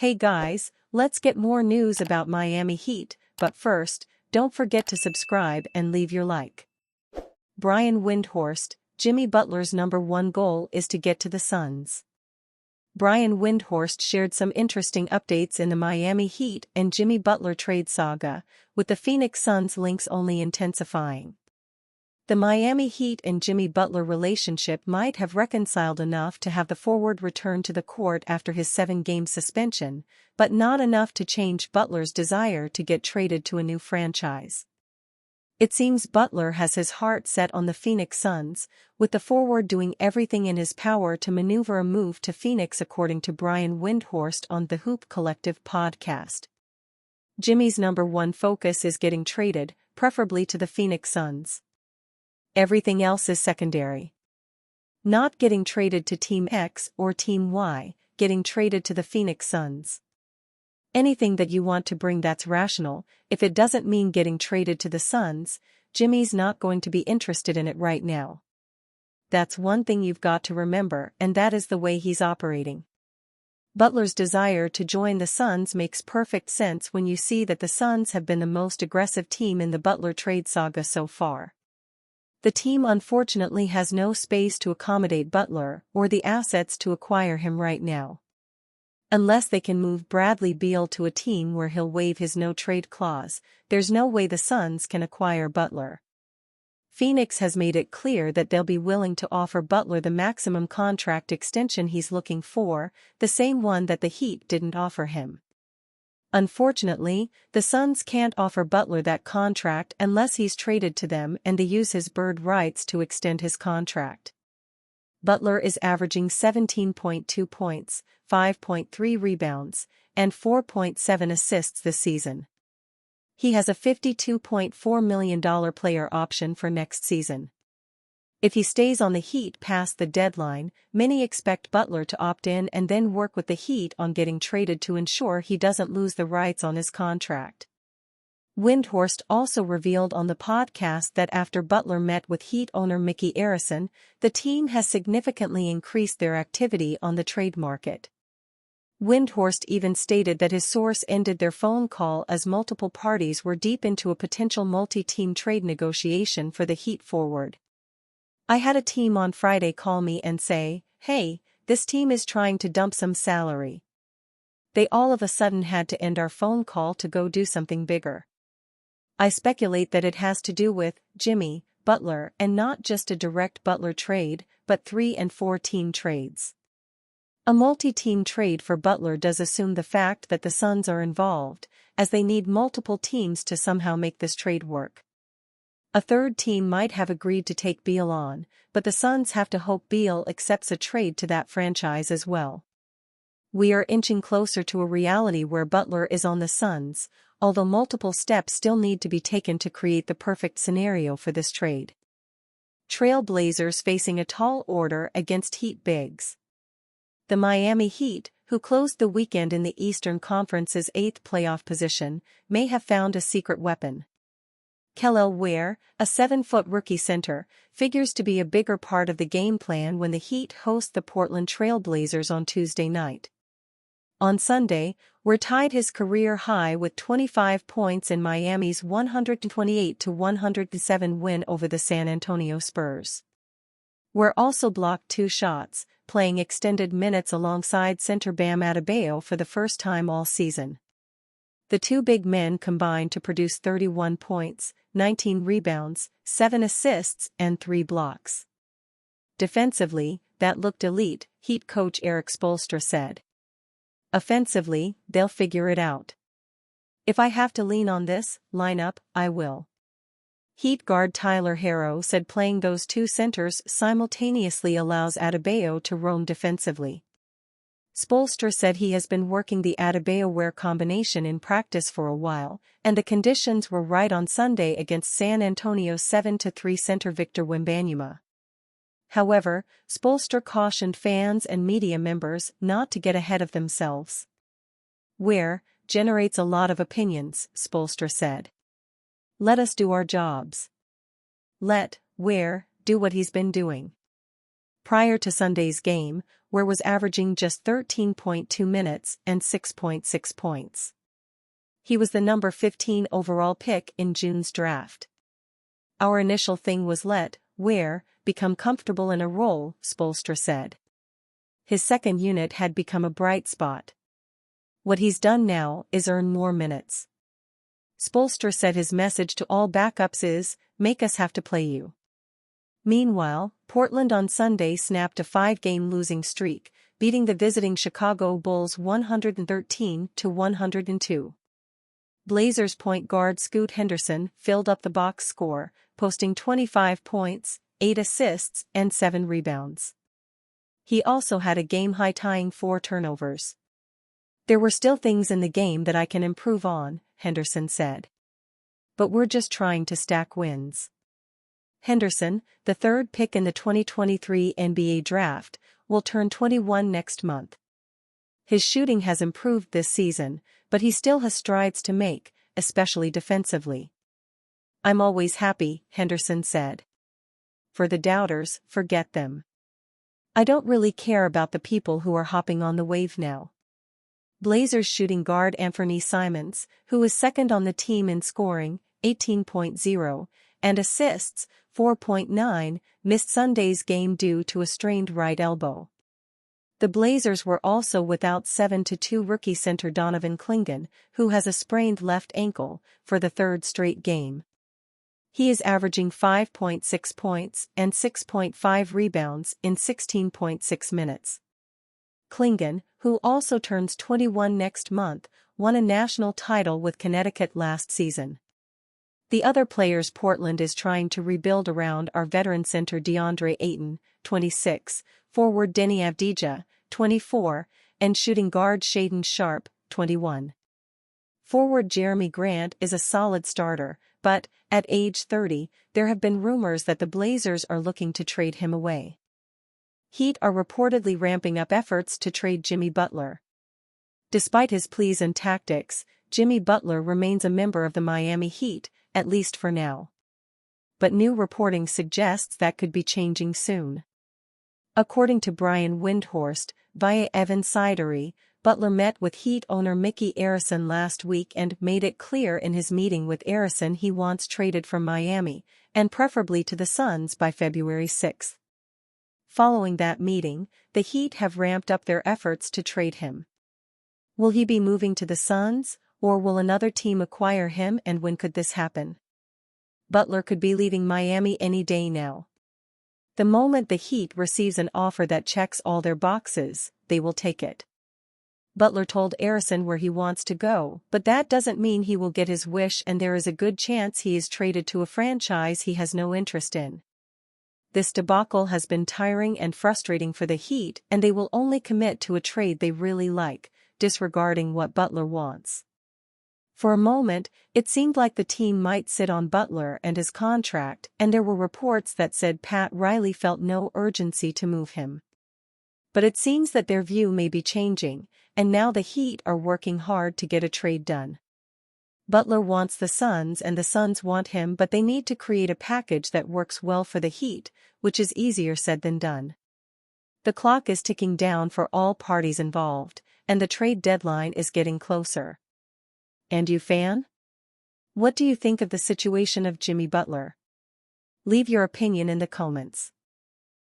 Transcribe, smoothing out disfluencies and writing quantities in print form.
Hey guys, let's get more news about Miami Heat, but first, don't forget to subscribe and leave your like. Brian Windhorst, Jimmy Butler's #1 goal is to get to the Suns. Brian Windhorst shared some interesting updates in the Miami Heat and Jimmy Butler trade saga, with the Phoenix Suns links only intensifying. The Miami Heat and Jimmy Butler relationship might have reconciled enough to have the forward return to the court after his 7-game suspension, but not enough to change Butler's desire to get traded to a new franchise. It seems Butler has his heart set on the Phoenix Suns, with the forward doing everything in his power to maneuver a move to Phoenix, according to Brian Windhorst on the Hoop Collective podcast. Jimmy's #1 focus is getting traded, preferably to the Phoenix Suns. Everything else is secondary. Not getting traded to Team X or Team Y, getting traded to the Phoenix Suns. Anything that you want to bring that's rational. If it doesn't mean getting traded to the Suns, Jimmy's not going to be interested in it right now. That's one thing you've got to remember, and that is the way he's operating. Butler's desire to join the Suns makes perfect sense when you see that the Suns have been the most aggressive team in the Butler trade saga so far. The team unfortunately has no space to accommodate Butler or the assets to acquire him right now. Unless they can move Bradley Beal to a team where he'll waive his no-trade clause, there's no way the Suns can acquire Butler. Phoenix has made it clear that they'll be willing to offer Butler the maximum contract extension he's looking for, the same one that the Heat didn't offer him. Unfortunately, the Suns can't offer Butler that contract unless he's traded to them and they use his bird rights to extend his contract. Butler is averaging 17.2 points, 5.3 rebounds, and 4.7 assists this season. He has a $52.4 million player option for next season. If he stays on the Heat past the deadline, many expect Butler to opt in and then work with the Heat on getting traded to ensure he doesn't lose the rights on his contract. Windhorst also revealed on the podcast that after Butler met with Heat owner Mickey Arison, the team has significantly increased their activity on the trade market. Windhorst even stated that his source ended their phone call as multiple parties were deep into a potential multi-team trade negotiation for the Heat forward. "I had a team on Friday call me and say, 'Hey, this team is trying to dump some salary.' They all of a sudden had to end our phone call to go do something bigger. I speculate that it has to do with Jimmy, Butler, and not just a direct Butler trade, but 3 and 4 team trades. A multi-team trade for Butler does assume the fact that the Suns are involved, as they need multiple teams to somehow make this trade work. A third team might have agreed to take Beal on, but the Suns have to hope Beal accepts a trade to that franchise as well. We are inching closer to a reality where Butler is on the Suns, although multiple steps still need to be taken to create the perfect scenario for this trade." Trail Blazers facing a tall order against Heat bigs. The Miami Heat, who closed the weekend in the Eastern Conference's 8th playoff position, may have found a secret weapon. Kel'el Ware, a 7-foot rookie center, figures to be a bigger part of the game plan when the Heat host the Portland Trail Blazers on Tuesday night. On Sunday, Ware tied his career high with 25 points in Miami's 128-107 win over the San Antonio Spurs. Ware also blocked 2 shots, playing extended minutes alongside center Bam Adebayo for the first time all season. The two big men combined to produce 31 points, 19 rebounds, 7 assists, and 3 blocks. Defensively, that looked elite, Heat coach Erik Spoelstra said. Offensively, they'll figure it out. If I have to lean on this lineup, I will. Heat guard Tyler Herro said playing those two centers simultaneously allows Adebayo to roam defensively. Spoelstra said he has been working the Adebayo-Ware combination in practice for a while, and the conditions were right on Sunday against San Antonio's 7-3 center Victor Wembanyama. However, Spoelstra cautioned fans and media members not to get ahead of themselves. "Ware generates a lot of opinions," Spoelstra said. "Let us do our jobs. Let Ware do what he's been doing." Prior to Sunday's game, where was averaging just 13.2 minutes and 6.6 points. He was the number 15 overall pick in June's draft. Our initial thing was become comfortable in a role, Spoelstra said. His second unit had become a bright spot. What he's done now is earn more minutes. Spoelstra said his message to all backups is, make us have to play you. Meanwhile, Portland on Sunday snapped a 5-game losing streak, beating the visiting Chicago Bulls 113-102. Blazers point guard Scoot Henderson filled up the box score, posting 25 points, 8 assists, and 7 rebounds. He also had a game-high tying 4 turnovers. There were still things in the game that I can improve on, Henderson said. But we're just trying to stack wins. Henderson, the third pick in the 2023 NBA draft, will turn 21 next month. His shooting has improved this season, but he still has strides to make, especially defensively. I'm always happy, Henderson said. For the doubters, forget them. I don't really care about the people who are hopping on the wave now. Blazers shooting guard Anthony Simons, who is second on the team in scoring, 18.0, and assists, 4.9, missed Sunday's game due to a strained right elbow. The Blazers were also without 7-2 rookie center Donovan Clingan, who has a sprained left ankle, for the third straight game. He is averaging 5.6 points and 6.5 rebounds in 16.6 minutes. Clingan, who also turns 21 next month, won a national title with Connecticut last season. The other players Portland is trying to rebuild around are veteran center DeAndre Ayton, 26, forward Denny Avdija, 24, and shooting guard Shaedon Sharpe, 21. Forward Jeremy Grant is a solid starter, but, at age 30, there have been rumors that the Blazers are looking to trade him away. Heat are reportedly ramping up efforts to trade Jimmy Butler. Despite his pleas and tactics, Jimmy Butler remains a member of the Miami Heat, at least for now. But new reporting suggests that could be changing soon. According to Brian Windhorst, via Evan Sidery, Butler met with Heat owner Mickey Arison last week and made it clear in his meeting with Arison he wants traded from Miami, and preferably to the Suns by February 6. Following that meeting, the Heat have ramped up their efforts to trade him. Will he be moving to the Suns, or will another team acquire him, and when could this happen? Butler could be leaving Miami any day now. The moment the Heat receives an offer that checks all their boxes, they will take it. Butler told Arison where he wants to go, but that doesn't mean he will get his wish, and there is a good chance he is traded to a franchise he has no interest in. This debacle has been tiring and frustrating for the Heat, and they will only commit to a trade they really like, disregarding what Butler wants. For a moment, it seemed like the team might sit on Butler and his contract, and there were reports that said Pat Riley felt no urgency to move him. But it seems that their view may be changing, and now the Heat are working hard to get a trade done. Butler wants the Suns and the Suns want him, but they need to create a package that works well for the Heat, which is easier said than done. The clock is ticking down for all parties involved, and the trade deadline is getting closer. And you, fan? What do you think of the situation of Jimmy Butler? Leave your opinion in the comments.